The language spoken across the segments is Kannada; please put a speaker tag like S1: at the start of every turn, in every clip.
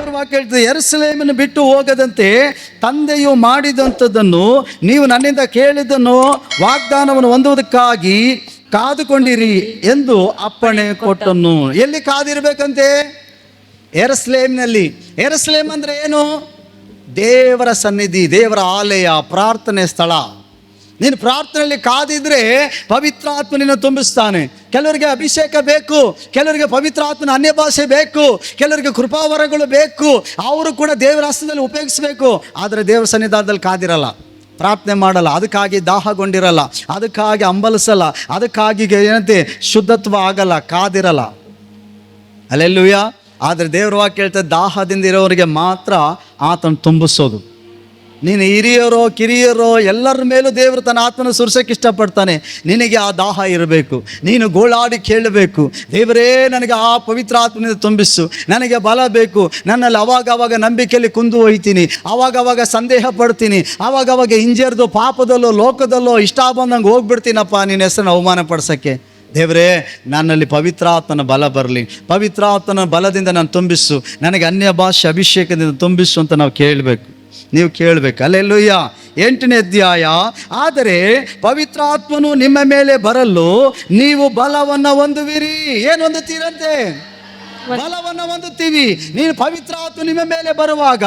S1: ದೇವರ ವಾಕ್ಯ ಹೇಳ್ತದೆ, ಯೆರೂಸಲೇಮನ್ನು ಬಿಟ್ಟು ಹೋಗದಂತೆ ತಂದೆಯು ಮಾಡಿದಂಥದ್ದನ್ನು ನೀವು ನನ್ನಿಂದ ಕೇಳಿದ್ದನ್ನು ವಾಗ್ದಾನವನ್ನು ಹೊಂದುವುದಕ್ಕಾಗಿ ಕಾದುಕೊಂಡಿರಿ ಎಂದು ಅಪ್ಪಣೆ ಕೊಟ್ಟನು. ಎಲ್ಲಿ ಕಾದಿರ್ಬೇಕಂತೆ? ಯೆರೂಸಲೇಮಿನಲ್ಲಿ. ಯೆರೂಸಲೇಮ್ ಅಂದ್ರೆ ಏನು? ದೇವರ ಸನ್ನಿಧಿ, ದೇವರ ಆಲಯ, ಪ್ರಾರ್ಥನೆ ಸ್ಥಳ. ನೀನು ಪ್ರಾರ್ಥನೆಯಲ್ಲಿ ಕಾದಿದ್ರೆ ಪವಿತ್ರಾತ್ಮ ನಿನ್ನ ತುಂಬಿಸ್ತಾನೆ. ಕೆಲವರಿಗೆ ಅಭಿಷೇಕ ಬೇಕು, ಕೆಲವರಿಗೆ ಪವಿತ್ರಾತ್ಮನ ಅನ್ಯ ಭಾಷೆ ಬೇಕು, ಕೆಲವರಿಗೆ ಕೃಪಾವರಗಳು ಬೇಕು, ಅವರು ಕೂಡ ದೇವರ ಹಸ್ತದಲ್ಲಿ ಉಪಯೋಗಿಸಬೇಕು. ಆದರೆ ದೇವರ ಸನ್ನಿಧಾನದಲ್ಲಿ ಕಾದಿರಲ್ಲ, ಪ್ರಾರ್ಥನೆ ಮಾಡಲ್ಲ, ಅದಕ್ಕಾಗಿ ದಾಹಗೊಂಡಿರಲ್ಲ, ಅದಕ್ಕಾಗಿ ಹಂಬಲಿಸಲ್ಲ, ಅದಕ್ಕಾಗಿ ಏನಂತೆ ಶುದ್ಧತ್ವ ಆಗಲ್ಲ, ಕಾದಿರಲ್ಲ. ಹಲ್ಲೆಲೂಯಾ. ಆದರೆ ದೇವರ ವಾಕ್ಯ ಹೇಳ್ತದೆ, ದಾಹದಿಂದ ಇರೋರಿಗೆ ಮಾತ್ರ ಆತನ ತುಂಬಿಸೋದು. ನೀನು ಹಿರಿಯರೋ ಕಿರಿಯರೋ ಎಲ್ಲರ ಮೇಲೂ ದೇವರು ತನ್ನ ಆತ್ಮನ ಸುರಿಸೋಕೆ ಇಷ್ಟಪಡ್ತಾನೆ. ನಿನಗೆ ಆ ದಾಹ ಇರಬೇಕು. ನೀನು ಗೋಳಾಡಿ ಕೇಳಬೇಕು, ದೇವರೇ ನನಗೆ ಆ ಪವಿತ್ರ ಆತ್ಮನಿಂದ ತುಂಬಿಸು, ನನಗೆ ಬಲ ಬೇಕು. ನನ್ನಲ್ಲಿ ಅವಾಗವಾಗ ನಂಬಿಕೆಯಲ್ಲಿ ಕುಂದು ಹೋಯ್ತೀನಿ, ಅವಾಗವಾಗ ಸಂದೇಹ ಪಡ್ತೀನಿ, ಅವಾಗವಾಗ ಹಿಂಜರಿದು ಪಾಪದಲ್ಲೋ ಲೋಕದಲ್ಲೋ ಇಷ್ಟ ಬಂದಂಗೆ ಹೋಗ್ಬಿಡ್ತೀನಪ್ಪ ನಿನ್ನ ಹೆಸರನ್ನು ಅವಮಾನ ಪಡಿಸೋಕ್ಕೆ. ದೇವರೇ ನನ್ನಲ್ಲಿ ಪವಿತ್ರಾತ್ಮನ ಬಲ ಬರಲಿ, ಪವಿತ್ರಾತ್ಮನ ಬಲದಿಂದ ನಾನು ತುಂಬಿಸು, ನನಗೆ ಅನ್ಯ ಭಾಷೆ ಅಭಿಷೇಕದಿಂದ ತುಂಬಿಸು ಅಂತ ನಾವು ಕೇಳಬೇಕು. ನೀವು ಕೇಳಬೇಕು. ಹಲ್ಲೆಲೂಯಾ. 8ನೇ ಅಧ್ಯಾಯ. ಆದರೆ ಪವಿತ್ರಾತ್ಮನು ನಿಮ್ಮ ಮೇಲೆ ಬರಲು ನೀವು ಬಲವನ್ನು ಹೊಂದುವಿರಿ. ಏನು ಹೊಂದುತ್ತೀರಂತೆ? ಬಲವನ್ನು ಹೊಂದುತ್ತೀವಿ. ನೀನು ಪವಿತ್ರಾತ್ಮ ನಿಮ್ಮ ಮೇಲೆ ಬರುವಾಗ,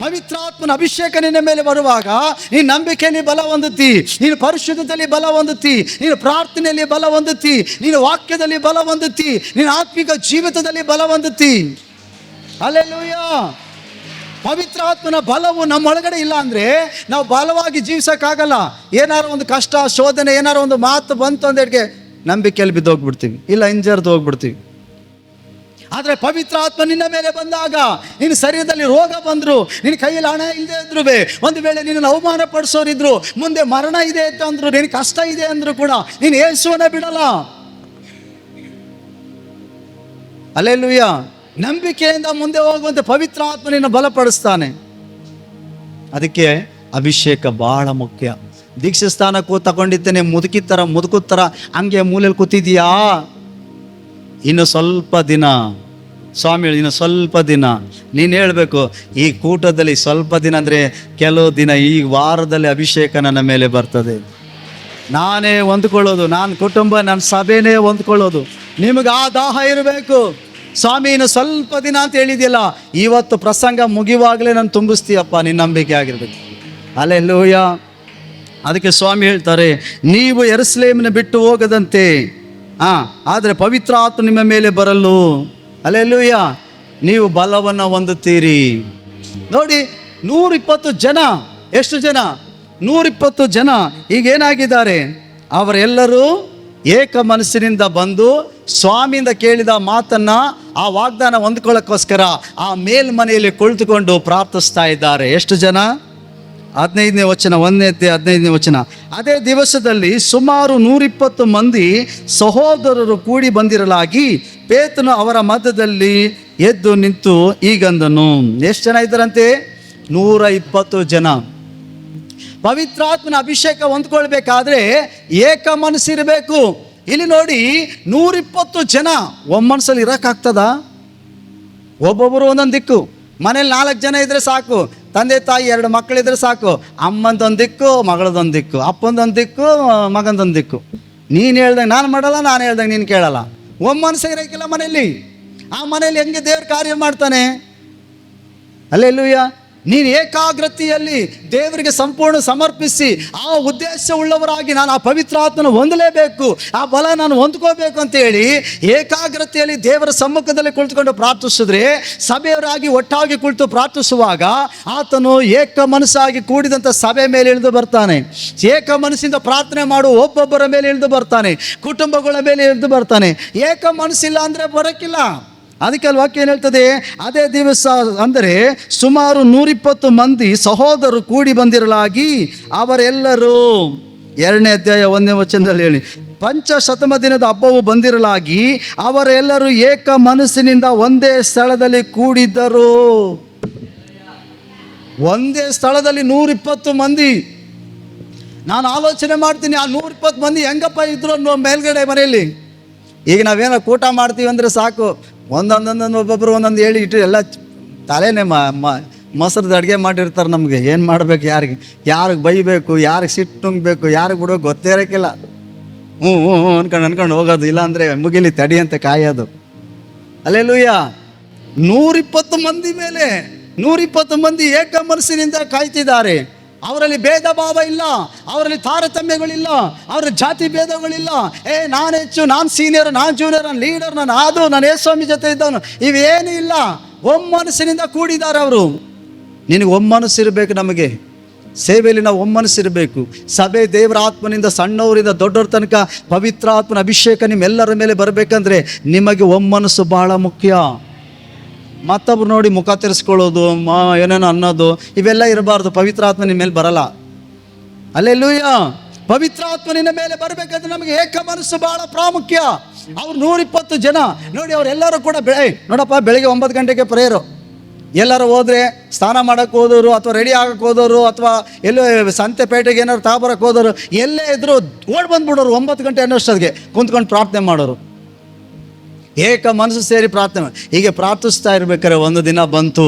S1: ಪವಿತ್ರಾತ್ಮನ ಅಭಿಷೇಕ ನಿನ್ನ ಮೇಲೆ ಬರುವಾಗ ನೀನು ನಂಬಿಕೆಯಲ್ಲಿ ಬಲ ಹೊಂದುತ್ತಿ, ನೀನು ಪರಿಶುದ್ಧದಲ್ಲಿ ಬಲ ಹೊಂದುತ್ತಿ, ನೀನು ಪ್ರಾರ್ಥನೆಯಲ್ಲಿ ಬಲ ಹೊಂದುತ್ತಿ, ನೀನು ವಾಕ್ಯದಲ್ಲಿ ಬಲ ಹೊಂದುತ್ತಿ, ನೀನು ಆತ್ಮಿಕ ಜೀವಿತದಲ್ಲಿ ಬಲ ಹೊಂದುತ್ತಿ. ಹಲ್ಲೆಲೂಯಾ. ಪವಿತ್ರಾತ್ಮನ ಬಲವು ನಮ್ಮೊಳಗಡೆ ಇಲ್ಲ ಅಂದರೆ ನಾವು ಬಲವಾಗಿ ಜೀವಿಸೋಕ್ಕಾಗಲ್ಲ. ಏನಾರು ಒಂದು ಕಷ್ಟ, ಶೋಧನೆ, ಏನಾರು ಒಂದು ಮಾತು ಬಂತು ಅಂದೇಳಿಗೆ ನಂಬಿಕೆಯಲ್ಲಿ ಬಿದ್ದೋಗ್ಬಿಡ್ತೀವಿ, ಇಲ್ಲ ಹಿಂಜರಿದು ಹೋಗ್ಬಿಡ್ತೀವಿ. ಆದರೆ ಪವಿತ್ರಾತ್ಮ ನಿನ್ನ ಮೇಲೆ ಬಂದಾಗ, ನಿನ್ನ ಶರೀರದಲ್ಲಿ ರೋಗ ಬಂದರು, ನಿನ್ನ ಕೈಯಲ್ಲಿ ಹಣ ಇಲ್ಲದೆ ಇದ್ರು, ಒಂದು ವೇಳೆ ನಿನ್ನನ್ನು ಅವಮಾನ ಪಡಿಸೋರಿದ್ರು, ಮುಂದೆ ಮರಣ ಇದೆ ಅಂತ ಅಂದರು, ನಿನಗೆ ಕಷ್ಟ ಇದೆ ಅಂದರೂ ಕೂಡ ನೀನು ಯೇಸುವನ್ನ ಬಿಡಲ್ಲ. ಹಲ್ಲೆಲೂಯಾ. ನಂಬಿಕೆಯಿಂದ ಮುಂದೆ ಹೋಗುವಂತೆ ಪವಿತ್ರ ಆತ್ಮನಿನ ಬಲಪಡಿಸ್ತಾನೆ. ಅದಕ್ಕೆ ಅಭಿಷೇಕ ಬಹಳ ಮುಖ್ಯ. ದೀಕ್ಷೆ ಸ್ಥಾನ ತಗೊಂಡಿದ್ದೇನೆ, ಮುದುಕುತ್ತರ ಹಂಗೆ ಮೂಲೆಯಲ್ಲಿ ಕೂತಿದೀಯಾ? ಇನ್ನು ಸ್ವಲ್ಪ ದಿನ ಸ್ವಾಮಿ, ಇನ್ನು ಸ್ವಲ್ಪ ದಿನ ನೀನು ಹೇಳಬೇಕು, ಈ ಕೂಟದಲ್ಲಿ ಸ್ವಲ್ಪ ದಿನ ಅಂದರೆ ಕೆಲವು ದಿನ, ಈ ವಾರದಲ್ಲಿ ಅಭಿಷೇಕ ನನ್ನ ಮೇಲೆ ಬರ್ತದೆ. ನಾನೇ ಹೊಂದ್ಕೊಳ್ಳೋದು, ನನ್ನ ಕುಟುಂಬ, ನನ್ನ ಸಭೆನೇ ಹೊಂದ್ಕೊಳ್ಳೋದು. ನಿಮಗೆ ಆ ದಾಹ ಇರಬೇಕು. ಸ್ವಾಮಿ ಇನ್ನು ಸ್ವಲ್ಪ ದಿನ ಅಂತ ಹೇಳಿದೆಯಲ್ಲ, ಇವತ್ತು ಪ್ರಸಂಗ ಮುಗಿಯುವಾಗಲೇ ನಾನು ತುಂಬಿಸ್ತೀಯಪ್ಪ, ನಿನ್ನ ನಂಬಿಕೆ ಆಗಿರ್ಬೇಕು. ಹಲ್ಲೆಲೂಯಾ. ಅದಕ್ಕೆ ಸ್ವಾಮಿ ಹೇಳ್ತಾರೆ, ನೀವು ಯೆರೂಸಲೇಮನ್ನು ಬಿಟ್ಟು ಹೋಗದಂತೆ ಆದರೆ ಪವಿತ್ರ ಆತ್ಮ ನಿಮ್ಮ ಮೇಲೆ ಬರಲು, ಹಲ್ಲೆಲೂಯಾ, ನೀವು ಬಲವನ್ನು ಹೊಂದುತ್ತೀರಿ. ನೋಡಿ, 120 ಜನ, ಎಷ್ಟು ಜನ? 120 ಜನ ಈಗೇನಾಗಿದ್ದಾರೆ? ಅವರೆಲ್ಲರೂ ಏಕ ಮನಸ್ಸಿನಿಂದ ಬಂದು ಸ್ವಾಮಿಯಿಂದ ಕೇಳಿದ ಮಾತನ್ನ, ಆ ವಾಗ್ದಾನ ಹೊಂದ್ಕೊಳ್ಳೋಕ್ಕೋಸ್ಕರ ಆ ಮೇಲ್ಮನೆಯಲ್ಲಿ ಕುಳಿತುಕೊಂಡು ಪ್ರಾರ್ಥಿಸ್ತಾ ಇದ್ದಾರೆ. ಎಷ್ಟು ಜನ? 15ನೇ ವಚನ, 15ನೇ ವಚನ. ಅದೇ ದಿವಸದಲ್ಲಿ ಸುಮಾರು 120 ಮಂದಿ ಸಹೋದರರು ಕೂಡಿ ಬಂದಿರಲಾಗಿ ಪೇತ್ರನು ಅವರ ಮಧ್ಯದಲ್ಲಿ ಎದ್ದು ನಿಂತು ಈಗಂದನು. ಎಷ್ಟು ಜನ ಇದ್ದಾರಂತೆ? 120 ಜನ. ಪವಿತ್ರಾತ್ಮನ ಅಭಿಷೇಕ ಹೊಂದ್ಕೊಳ್ಬೇಕಾದ್ರೆ ಏಕ ಮನಸ್ಸಿರಬೇಕು. ಇಲ್ಲಿ ನೋಡಿ, 120 ಜನ ಒಮ್ಮನಸ್ಸಲ್ಲಿ ಇರೋಕ್ಕಾಗ್ತದ? ಒಬ್ಬೊಬ್ಬರು ಒಂದೊಂದು ದಿಕ್ಕು. ಮನೇಲಿ 4 ಜನ ಇದ್ರೆ ಸಾಕು, ತಂದೆ ತಾಯಿ 2 ಮಕ್ಕಳಿದ್ರೆ ಸಾಕು, ಅಮ್ಮಂದೊಂದು ದಿಕ್ಕು, ಮಗಳದೊಂದು ದಿಕ್ಕು, ಅಪ್ಪಂದೊಂದು ದಿಕ್ಕು, ಮಗಂದೊಂದು ದಿಕ್ಕು. ನೀನು ಹೇಳ್ದಂಗೆ ನಾನು ಮಾಡಲ್ಲ, ನಾನು ಹೇಳ್ದಂಗೆ ನೀನು ಕೇಳಲ್ಲ. ಒಮ್ಮನಸ್ಸೇ ಇರೋಕ್ಕಿಲ್ಲ ಮನೆಯಲ್ಲಿ. ಆ ಮನೆಯಲ್ಲಿ ಹೆಂಗೆ ದೇವ್ರ ಕಾರ್ಯ ಮಾಡ್ತಾನೆ? ಹಲ್ಲೆಲೂಯಾ. ನೀನು ಏಕಾಗ್ರತೆಯಲ್ಲಿ ದೇವರಿಗೆ ಸಂಪೂರ್ಣ ಸಮರ್ಪಿಸಿ ಆ ಉದ್ದೇಶ ಉಳ್ಳವರಾಗಿ ನಾನು ಆ ಪವಿತ್ರಾತ್ಮನ ಹೊಂದಲೇಬೇಕು, ಆ ಬಲ ನಾನು ಹೊಂದ್ಕೋಬೇಕು ಅಂತೇಳಿ ಏಕಾಗ್ರತೆಯಲ್ಲಿ ದೇವರ ಸಮ್ಮುಖದಲ್ಲಿ ಕುಳಿತುಕೊಂಡು ಪ್ರಾರ್ಥಿಸಿದ್ರೆ, ಸಭೆಯವರಾಗಿ ಒಟ್ಟಾಗಿ ಕುಳಿತು ಪ್ರಾರ್ಥಿಸುವಾಗ ಆತನು ಏಕ ಮನಸ್ಸಾಗಿ ಕೂಡಿದಂಥ ಸಭೆ ಮೇಲೆ ಇಳಿದು ಬರ್ತಾನೆ. ಏಕ ಮನಸ್ಸಿಂದ ಪ್ರಾರ್ಥನೆ ಮಾಡುವ ಒಬ್ಬೊಬ್ಬರ ಮೇಲೆ ಇಳಿದು ಬರ್ತಾನೆ, ಕುಟುಂಬಗಳ ಮೇಲೆ ಇಳಿದು ಬರ್ತಾನೆ. ಏಕ ಮನಸ್ಸಿಲ್ಲ ಅಂದರೆ ಬರೋಕ್ಕಿಲ್ಲ. ಅದಕ್ಕೆ ಅಲ್ಲಿ ವಾಕ್ಯ ಏನು ಹೇಳ್ತದೆ? ಅದೇ ದಿವಸ ಅಂದರೆ ಸುಮಾರು 120 ಮಂದಿ ಸಹೋದರರು ಕೂಡಿ ಬಂದಿರಲಾಗಿ ಅವರೆಲ್ಲರೂ, 2ನೇ ಅಧ್ಯಾಯ 1ನೇ ವಚನದಲ್ಲಿ ಹೇಳಿ, ಪಂಚಶತಮ ದಿನದ ಹಬ್ಬವು ಬಂದಿರಲಾಗಿ ಅವರೆಲ್ಲರೂ ಏಕ ಮನಸ್ಸಿನಿಂದ ಒಂದೇ ಸ್ಥಳದಲ್ಲಿ ಕೂಡಿದ್ದರು. ಒಂದೇ ಸ್ಥಳದಲ್ಲಿ 120 ಮಂದಿ. ನಾನು ಆಲೋಚನೆ ಮಾಡ್ತೀನಿ, ಆ 120 ಮಂದಿ ಹೆಂಗಪ್ಪ ಇದ್ರು ಮೇಲ್ಗಡೆ ಮನೆಯಲ್ಲಿ. ಈಗ ನಾವೇನೋ ಊಟ ಮಾಡ್ತೀವಿ ಅಂದರೆ ಸಾಕು, ಒಂದೊಂದೊಂದೊಂದು ಒಬ್ಬೊಬ್ಬರು ಒಂದೊಂದು ಹೇಳಿ ಇಟ್ಟು ಎಲ್ಲ ತಲೆನೇ ಮೊಸರದ ಅಡುಗೆ ಮಾಡಿರ್ತಾರೆ ನಮಗೆ. ಏನು ಮಾಡಬೇಕು, ಯಾರಿಗೆ ಬೈಬೇಕು, ಯಾರಿಗೆ ಸಿಟ್ಟು ನುಂಗ್ಬೇಕು, ಯಾರಿಗೆ ಬಿಡೋಕೆ ಗೊತ್ತೇ ಇರೋಕ್ಕಿಲ್ಲ. ಹ್ಞೂ ಹ್ಞೂ ಹ್ಞೂ ಅನ್ಕೊಂಡು ಹೋಗೋದು, ಇಲ್ಲಾಂದರೆ ಮುಗಿಲಿ ತಡಿ ಅಂತ ಕಾಯೋದು. ಅಲ್ಲೆಲೂಯ್ಯ. 120 ಮಂದಿ ಮೇಲೆ 120 ಮಂದಿ ಏಕ ಮನಸ್ಸಿನಿಂದ ಕಾಯ್ತಿದ್ದಾರೆ. ಅವರಲ್ಲಿ ಭೇದ ಭಾವ ಇಲ್ಲ, ಅವರಲ್ಲಿ ತಾರತಮ್ಯಗಳಿಲ್ಲ, ಅವರಲ್ಲಿ ಜಾತಿ ಭೇದಗಳಿಲ್ಲ. ನಾನು ಹೆಚ್ಚು, ನಾನು ಸೀನಿಯರ್, ನಾನು ಜೂನಿಯರ್, ನಾನು ಲೀಡರ್, ನಾನು ಯೇಸ್ವಾಮಿ ಜೊತೆ ಇದ್ದವನು, ಇವೇನೂ ಇಲ್ಲ. ಒಮ್ಮನಸ್ಸಿನಿಂದ ಕೂಡಿದ್ದಾರೆ ಅವರು. ನಿನಗೆ ಒಮ್ಮನಸ್ಸಿರಬೇಕು. ನಮಗೆ ಸೇವೆಯಲ್ಲಿ ನಾವು ಒಮ್ಮನಸ್ಸಿರಬೇಕು. ಸಭೆ ದೇವರ ಆತ್ಮನಿಂದ ಸಣ್ಣವರಿಂದ ದೊಡ್ಡವ್ರ ತನಕ ಪವಿತ್ರ ಆತ್ಮನ ಅಭಿಷೇಕ ನಿಮ್ಮೆಲ್ಲರ ಮೇಲೆ ಬರಬೇಕಂದ್ರೆ ನಿಮಗೆ ಒಮ್ಮನಸ್ಸು ಬಹಳ ಮುಖ್ಯ. ಮತ್ತೊಬ್ರು ನೋಡಿ ಮುಖ ತಿರ್ಸ್ಕೊಳ್ಳೋದು, ಏನೇನೋ ಅನ್ನೋದು, ಇವೆಲ್ಲ ಇರಬಾರ್ದು. ಪವಿತ್ರ ಆತ್ಮ ನಿಮ್ಮ ಮೇಲೆ ಬರಲ್ಲ. ಅಲ್ಲೆಲ್ಲೂಯ್ಯ. ಪವಿತ್ರ ಆತ್ಮ ನಿನ್ನ ಮೇಲೆ ಬರಬೇಕಂದ್ರೆ ನಮಗೆ ಏಕ ಮನಸ್ಸು ಬಹಳ ಪ್ರಾಮುಖ್ಯ. ಅವ್ರು 120 ಜನ ನೋಡಿ, ಅವರೆಲ್ಲರೂ ಕೂಡ ನೋಡಪ್ಪ, ಬೆಳಗ್ಗೆ 9 ಗಂಟೆಗೆ ಪ್ರೇಯರು. ಎಲ್ಲರೂ ಹೋದರೆ ಸ್ನಾನ ಮಾಡೋಕ್ಕೆ ಹೋದವರು, ಅಥವಾ ರೆಡಿ ಆಗಕ್ಕೆ ಹೋದವರು, ಅಥವಾ ಎಲ್ಲೋ ಸಂತೆಪೇಟೆಗೆ ಏನಾದ್ರು ತಾಬರಕ್ಕೆ ಹೋದವರು, ಎಲ್ಲೇ ಇದ್ದರೂ ಓಡಿ ಬಂದುಬಿಡೋರು. 9 ಗಂಟೆ ಅನ್ನೋಷ್ಟೊತ್ತಿಗೆ ಕುಂತ್ಕೊಂಡು ಪ್ರಾರ್ಥನೆ ಮಾಡೋರು. ಏಕ ಮನಸ್ಸು ಸೇರಿ ಪ್ರಾರ್ಥನೆ. ಹೀಗೆ ಪ್ರಾರ್ಥಿಸ್ತಾ ಇರ್ಬೇಕಾದ್ರೆ ಒಂದು ದಿನ ಬಂತು,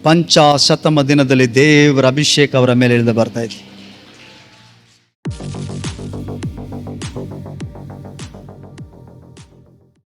S1: 50ಮ ದಿನದಲ್ಲಿ ದೇವರ ಅಭಿಷೇಕ ಅವರ ಮೇಲೆ ಇಳಿದು ಬರ್ತಾಯಿತ್ತು.